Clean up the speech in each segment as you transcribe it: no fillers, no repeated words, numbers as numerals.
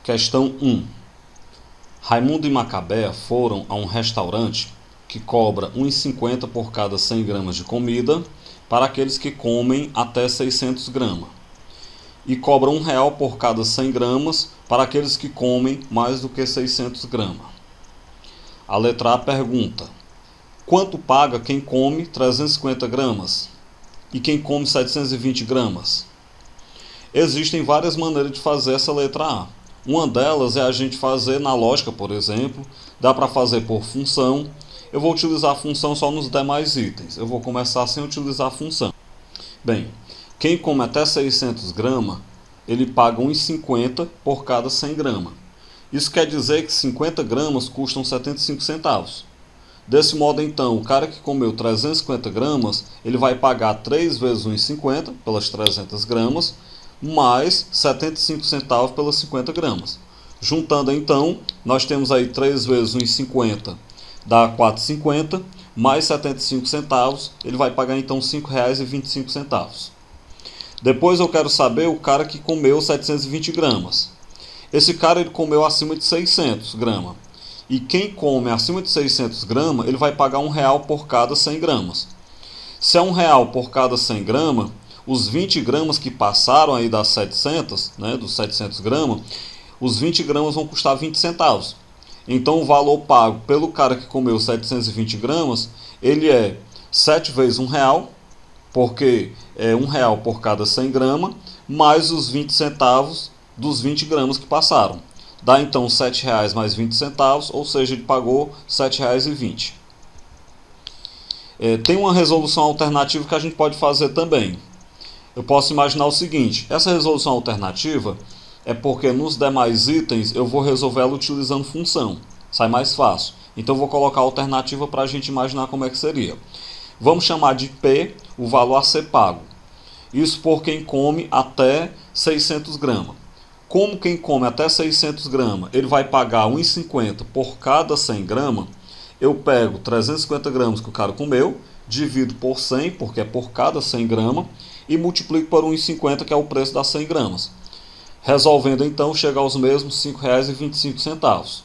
Questão 1. Raimundo e Macabea foram a um restaurante que cobra R$ 1,50 por cada 100 gramas de comida para aqueles que comem até 600 gramas e cobra R$ 1 por cada 100 gramas para aqueles que comem mais do que 600 gramas. A letra A pergunta: quanto paga quem come 350 gramas e quem come 720 gramas? Existem várias maneiras de fazer essa letra A. Uma delas é a gente fazer na lógica, por exemplo. Dá para fazer por função. Eu vou utilizar a função só nos demais itens. Eu vou começar sem utilizar a função. Bem, quem come até 600 gramas, ele paga R$ 1,50 por cada 100 gramas. Isso quer dizer que 50 gramas custam 75 centavos. Desse modo, então, o cara que comeu 350 gramas, ele vai pagar 3 vezes R$ 1,50 pelas 300 gramas, mais 75 centavos pelas 50 gramas. Juntando, então, nós temos aí 3 vezes R$ 1,50 dá 4,50, mais 75 centavos, ele vai pagar então R$ 5,25. Depois eu quero saber o cara que comeu 720 gramas. Esse cara ele comeu acima de 600 gramas. E quem come acima de 600 gramas, ele vai pagar R$ 1 por cada 100 gramas. Se é R$ 1 por cada 100 gramas, os 20 gramas que passaram aí das 700, né, dos 700 gramas, os 20 gramas vão custar 20 centavos. Então o valor pago pelo cara que comeu 720 gramas, ele é 7 vezes R$ 1, porque é R$ 1 por cada 100 gramas, mais os 20 centavos dos 20 gramas que passaram. Dá então R$ 7 mais 20 centavos, ou seja, ele pagou R$ 7,20. Tem uma resolução alternativa que a gente pode fazer também. Eu posso imaginar o seguinte: essa resolução alternativa é porque nos demais itens eu vou resolver ela utilizando função. Sai mais fácil. Então eu vou colocar a alternativa para a gente imaginar como é que seria. Vamos chamar de P o valor a ser pago. Isso por quem come até 600 gramas. Como quem come até 600 gramas, ele vai pagar R$ 1,50 por cada 100 gramas, eu pego 350 gramas que o cara comeu, divido por 100, porque é por cada 100 gramas, e multiplico por 1,50, que é o preço das 100 gramas. Resolvendo então, chega aos mesmos R$ 5,25.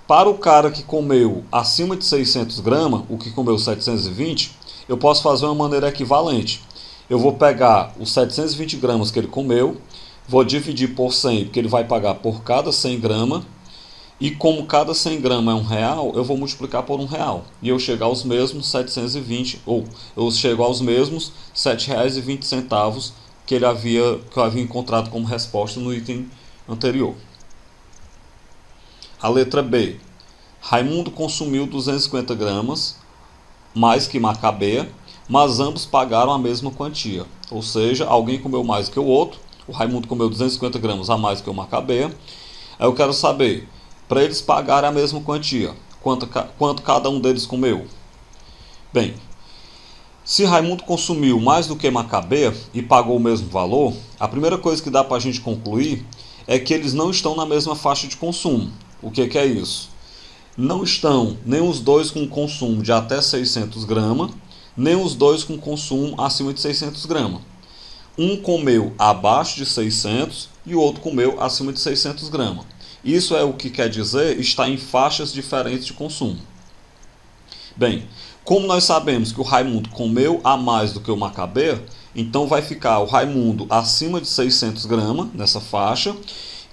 Para o cara que comeu acima de 600 gramas, o que comeu 720, eu posso fazer uma maneira equivalente. Eu vou pegar os 720 gramas que ele comeu, vou dividir por 100, porque ele vai pagar por cada 100 gramas, e como cada 100 gramas é R$ 1, eu vou multiplicar por R$ 1. E eu chego aos mesmos 720, ou eu chego aos mesmos R$ 7,20 que eu havia encontrado como resposta no item anterior. A letra B. Raimundo consumiu 250 gramas, mais que Macabea, mas ambos pagaram a mesma quantia. Ou seja, alguém comeu mais que o outro. O Raimundo comeu 250 gramas a mais que o Macabea. Aí eu quero saber, para eles pagarem a mesma quantia, quanto cada um deles comeu? Bem, se Raimundo consumiu mais do que Macabea e pagou o mesmo valor, a primeira coisa que dá para a gente concluir é que eles não estão na mesma faixa de consumo. O que é isso? Não estão nem os dois com consumo de até 600 gramas, nem os dois com consumo acima de 600 gramas. Um comeu abaixo de 600 e o outro comeu acima de 600 gramas. Isso é o que quer dizer estar em faixas diferentes de consumo. Bem, como nós sabemos que o Raimundo comeu a mais do que o Macabea, então vai ficar o Raimundo acima de 600 gramas, nessa faixa,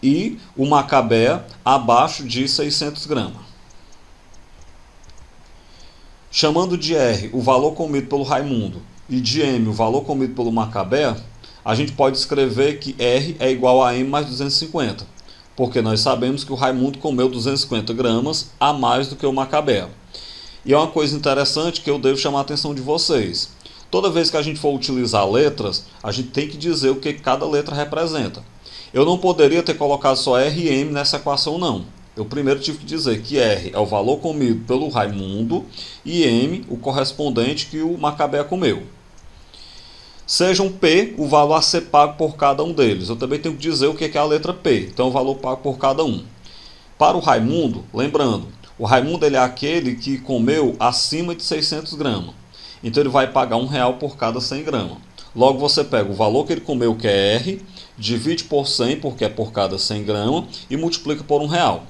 e o Macabea abaixo de 600 gramas. Chamando de R o valor comido pelo Raimundo e de M o valor comido pelo Macabea, a gente pode escrever que R é igual a M mais 250, porque nós sabemos que o Raimundo comeu 250 gramas a mais do que o Macabea. E é uma coisa interessante que eu devo chamar a atenção de vocês. Toda vez que a gente for utilizar letras, a gente tem que dizer o que cada letra representa. Eu não poderia ter colocado só R e M nessa equação, não. Eu primeiro tive que dizer que R é o valor comido pelo Raimundo e M o correspondente que o Macabea comeu. Sejam P o valor a ser pago por cada um deles. Eu também tenho que dizer o que é a letra P. Então, o valor pago por cada um. Para o Raimundo, lembrando, o Raimundo ele é aquele que comeu acima de 600 gramas. Então, ele vai pagar R$ 1 por cada 100 gramas. Logo, você pega o valor que ele comeu, que é R, divide por 100, porque é por cada 100 gramas, e multiplica por R$1.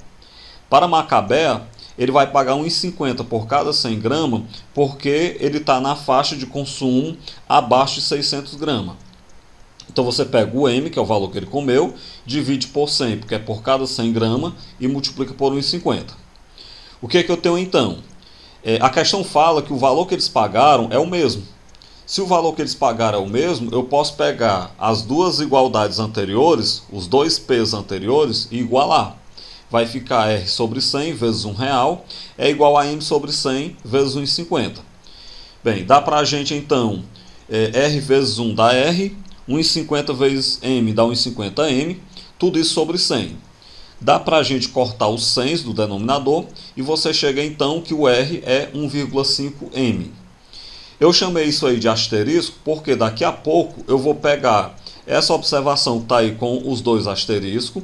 Para Macabea, ele vai pagar R$1,50 por cada 100 gramas, porque ele está na faixa de consumo abaixo de 600 gramas. Então você pega o M, que é o valor que ele comeu, divide por 100, porque é por cada 100 gramas, e multiplica por R$1,50. O que é que eu tenho então? A questão fala que o valor que eles pagaram é o mesmo. Se o valor que eles pagaram é o mesmo, eu posso pegar as duas igualdades anteriores, os dois P's anteriores, e igualar. Vai ficar R sobre 100 vezes R$1 é igual a M sobre 100 vezes R$1,50. Bem, dá para a gente então, R vezes 1 dá R, 1,50 vezes M dá 1,50M, tudo isso sobre 100. Dá para a gente cortar os 100 do denominador e você chega então que o R é 1,5M. Eu chamei isso aí de asterisco porque daqui a pouco eu vou pegar essa observação que está aí com os dois asteriscos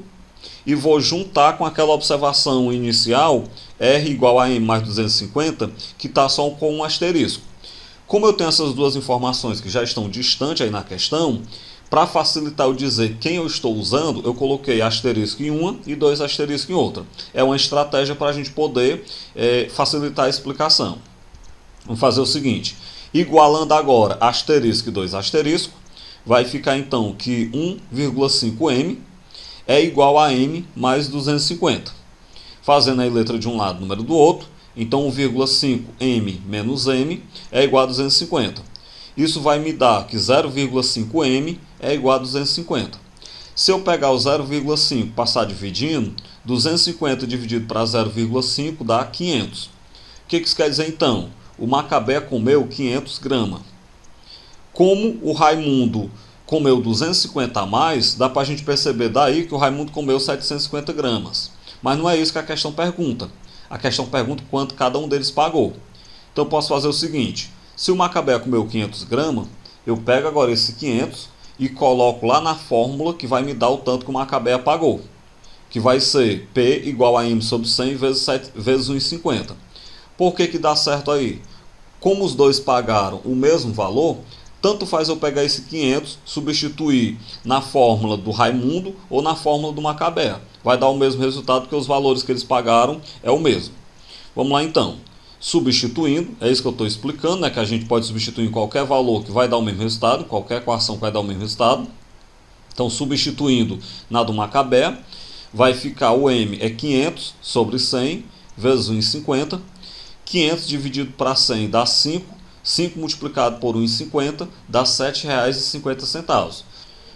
e vou juntar com aquela observação inicial, R igual a M mais 250, que está só com um asterisco. Como eu tenho essas duas informações que já estão distantes aí na questão, para facilitar eu dizer quem eu estou usando, eu coloquei asterisco em uma e dois asteriscos em outra. É uma estratégia para a gente poder facilitar a explicação. Vamos fazer o seguinte, igualando agora asterisco e dois asteriscos, vai ficar então que 1,5M é igual a M mais 250. Fazendo aí letra de um lado, número do outro, então 1,5M menos M é igual a 250. Isso vai me dar que 0,5M é igual a 250. Se eu pegar o 0,5 e passar dividindo, 250 dividido para 0,5 dá 500. O que isso quer dizer então? O Macabea comeu 500 gramas. Como o Raimundo comeu 250 a mais, dá para a gente perceber daí que o Raimundo comeu 750 gramas. Mas não é isso que a questão pergunta. A questão pergunta quanto cada um deles pagou. Então eu posso fazer o seguinte, se o Macabea comeu 500 gramas, eu pego agora esse 500 e coloco lá na fórmula que vai me dar o tanto que o Macabea pagou. Que vai ser P igual a M sobre 100 vezes 1,50. Por que dá certo aí? Como os dois pagaram o mesmo valor, tanto faz eu pegar esse 500, substituir na fórmula do Raimundo ou na fórmula do Macabea. Vai dar o mesmo resultado porque os valores que eles pagaram é o mesmo. Vamos lá então. Substituindo, é isso que eu estou explicando, né? Que a gente pode substituir em qualquer valor que vai dar o mesmo resultado, qualquer equação que vai dar o mesmo resultado. Então, substituindo na do Macabea, vai ficar o M é 500 sobre 100 vezes 1,50. 500 dividido para 100 dá 5. 5 multiplicado por 1,50 dá R$ 7,50.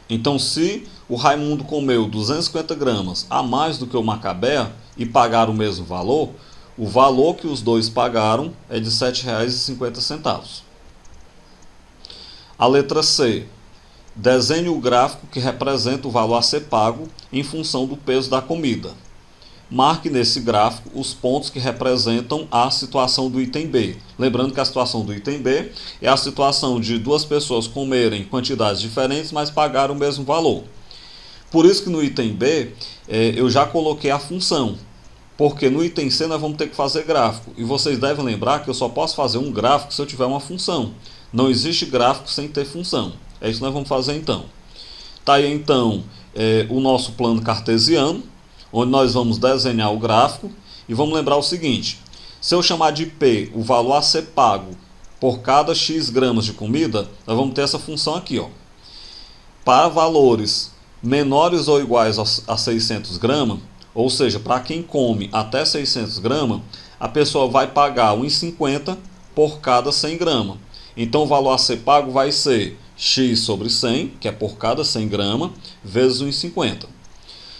Então, se o Raimundo comeu 250 gramas a mais do que o Macabea e pagaram o mesmo valor, o valor que os dois pagaram é de R$ 7,50. A letra C. Desenhe o gráfico que representa o valor a ser pago em função do peso da comida. Marque nesse gráfico os pontos que representam a situação do item B. Lembrando que a situação do item B é a situação de duas pessoas comerem quantidades diferentes, mas pagaram o mesmo valor. Por isso que no item B eu já coloquei a função, porque no item C nós vamos ter que fazer gráfico. E vocês devem lembrar que eu só posso fazer um gráfico se eu tiver uma função. Não existe gráfico sem ter função. É isso que nós vamos fazer então. Está aí então o nosso plano cartesiano, onde nós vamos desenhar o gráfico e vamos lembrar o seguinte, se eu chamar de P o valor a ser pago por cada X gramas de comida, nós vamos ter essa função aqui, ó. Para valores menores ou iguais a 600 gramas, ou seja, para quem come até 600 gramas, a pessoa vai pagar 1,50 por cada 100 gramas. Então o valor a ser pago vai ser X sobre 100, que é por cada 100 gramas, vezes 1,50.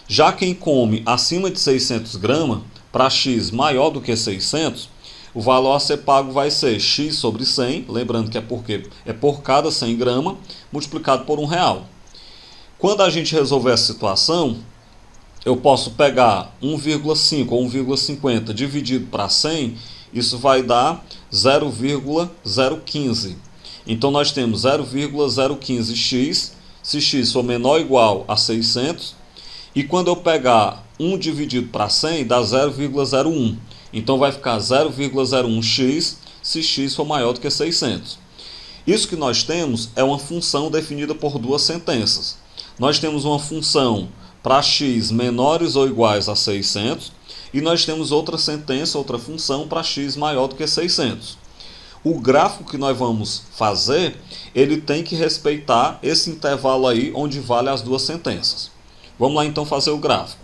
Já quem come acima de 600 gramas, para X maior do que 600, o valor a ser pago vai ser X sobre 100, lembrando que é por cada 100 gramas, multiplicado por R$1. Quando a gente resolver essa situação, eu posso pegar 1,5 ou 1,50 dividido para 100, isso vai dar 0,015. Então nós temos 0,015x, se x for menor ou igual a 600, e quando eu pegar 1 dividido para 100, dá 0,01. Então vai ficar 0,01x se x for maior do que 600. Isso que nós temos é uma função definida por duas sentenças. nós temos uma função para x menores ou iguais a 600 e nós temos outra sentença, outra função para x maior do que 600. O gráfico que nós vamos fazer, ele tem que respeitar esse intervalo aí onde vale as duas sentenças. Vamos lá então fazer o gráfico.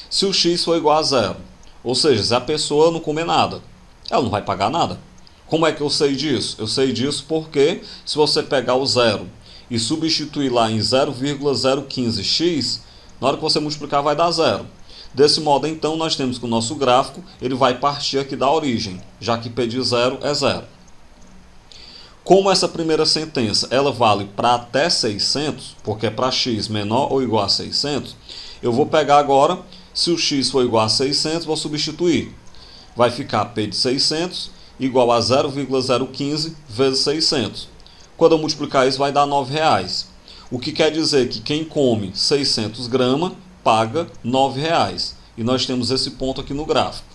Se o x for igual a zero, ou seja, se a pessoa não comer nada, ela não vai pagar nada. Como é que eu sei disso? Eu sei disso porque se você pegar o zero e substituir lá em 0,015x, na hora que você multiplicar vai dar zero. Desse modo, então, nós temos que o nosso gráfico ele vai partir aqui da origem, já que P de zero é zero. Como essa primeira sentença ela vale para até 600, porque é para x menor ou igual a 600, eu vou pegar agora, se o x for igual a 600, vou substituir. Vai ficar P de 600 igual a 0,015 vezes 600. Quando eu multiplicar isso vai dar R$ 9,00. O que quer dizer que quem come 600 gramas paga R$ 9,00. E nós temos esse ponto aqui no gráfico.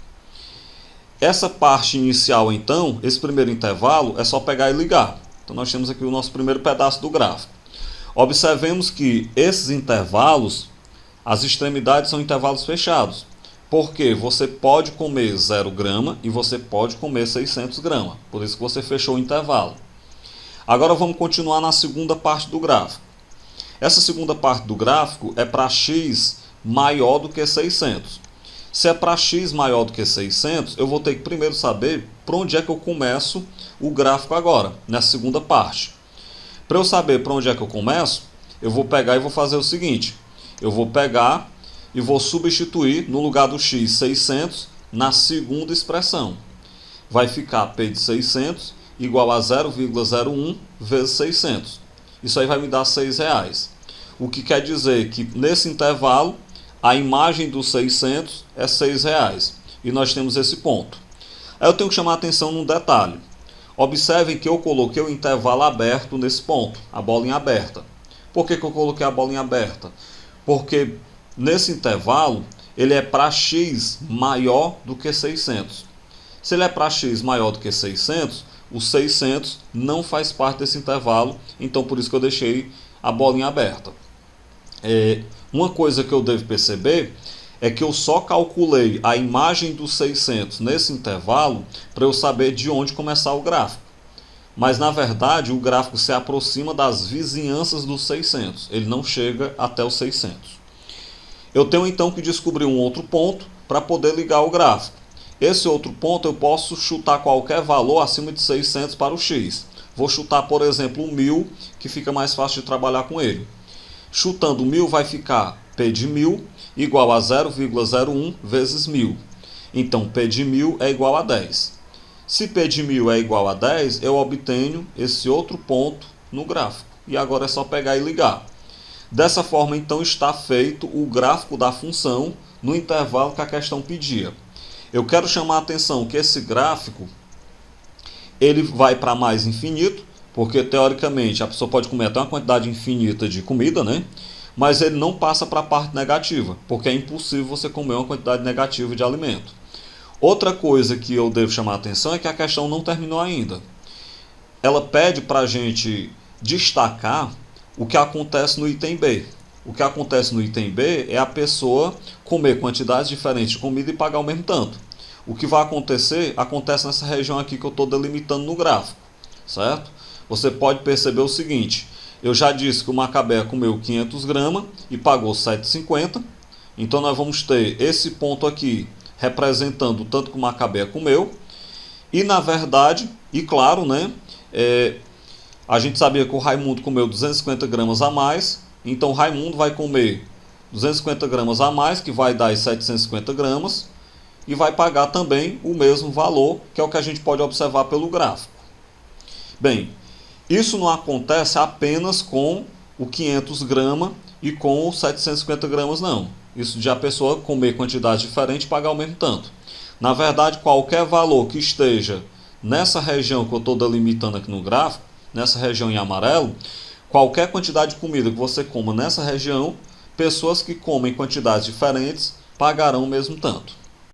Essa parte inicial, então, esse primeiro intervalo, é só pegar e ligar. Então, nós temos aqui o nosso primeiro pedaço do gráfico. Observemos que esses intervalos, as extremidades são intervalos fechados. Porque você pode comer 0 grama e você pode comer 600 gramas. Por isso que você fechou o intervalo. Agora vamos continuar na segunda parte do gráfico. Essa segunda parte do gráfico é para x maior do que 600. Se é para x maior do que 600, eu vou ter que primeiro saber por onde é que eu começo o gráfico agora, nessa segunda parte. Para eu saber por onde é que eu começo, eu vou pegar e vou fazer o seguinte. Eu vou pegar e vou substituir no lugar do x 600 na segunda expressão. Vai ficar P de 600 igual a 0,01 vezes 600. Isso aí vai me dar R$ 6,00. O que quer dizer que nesse intervalo a imagem dos 600 é R$ 6,00. E nós temos esse ponto. Aí eu tenho que chamar a atenção num detalhe. Observem que eu coloquei o intervalo aberto nesse ponto, a bolinha aberta. Por que eu coloquei a bolinha aberta? Porque nesse intervalo ele é para x maior do que 600. Se ele é para x maior do que 600, o 600 não faz parte desse intervalo, então por isso que eu deixei a bolinha aberta. Uma coisa que eu devo perceber é que eu só calculei a imagem dos 600 nesse intervalo para eu saber de onde começar o gráfico. Mas na verdade o gráfico se aproxima das vizinhanças dos 600, ele não chega até os 600. Eu tenho então que descobrir um outro ponto para poder ligar o gráfico. Esse outro ponto eu posso chutar qualquer valor acima de 600 para o x. Vou chutar, por exemplo, o 1000, que fica mais fácil de trabalhar com ele. Chutando 1000 vai ficar P de 1000 igual a 0,01 vezes 1000. Então P de 1000 é igual a 10. Se P de 1000 é igual a 10, eu obtenho esse outro ponto no gráfico. E agora é só pegar e ligar. Dessa forma, então, está feito o gráfico da função no intervalo que a questão pedia. Eu quero chamar a atenção que esse gráfico ele vai para mais infinito, porque teoricamente a pessoa pode comer até uma quantidade infinita de comida, né? Mas ele não passa para a parte negativa, porque é impossível você comer uma quantidade negativa de alimento. Outra coisa que eu devo chamar a atenção é que a questão não terminou ainda. Ela pede para a gente destacar o que acontece no item B. O que acontece no item B é a pessoa comer quantidades diferentes de comida e pagar o mesmo tanto. O que vai acontecer, acontece nessa região aqui que eu estou delimitando no gráfico, certo? Você pode perceber o seguinte, eu já disse que o Macabea comeu 500 gramas e pagou 7,50, então nós vamos ter esse ponto aqui representando o tanto que o Macabea comeu, e na verdade, e claro, né, a gente sabia que o Raimundo comeu 250 gramas a mais, então o Raimundo vai comer 250 gramas a mais, que vai dar 750 gramas, e vai pagar também o mesmo valor, que é o que a gente pode observar pelo gráfico. Bem, isso não acontece apenas com o 500 gramas e com os 750 gramas, não. Isso de a pessoa comer quantidade diferente e pagar o mesmo tanto. Na verdade, qualquer valor que esteja nessa região que eu estou delimitando aqui no gráfico, nessa região em amarelo, qualquer quantidade de comida que você coma nessa região, pessoas que comem quantidades diferentes pagarão o mesmo tanto.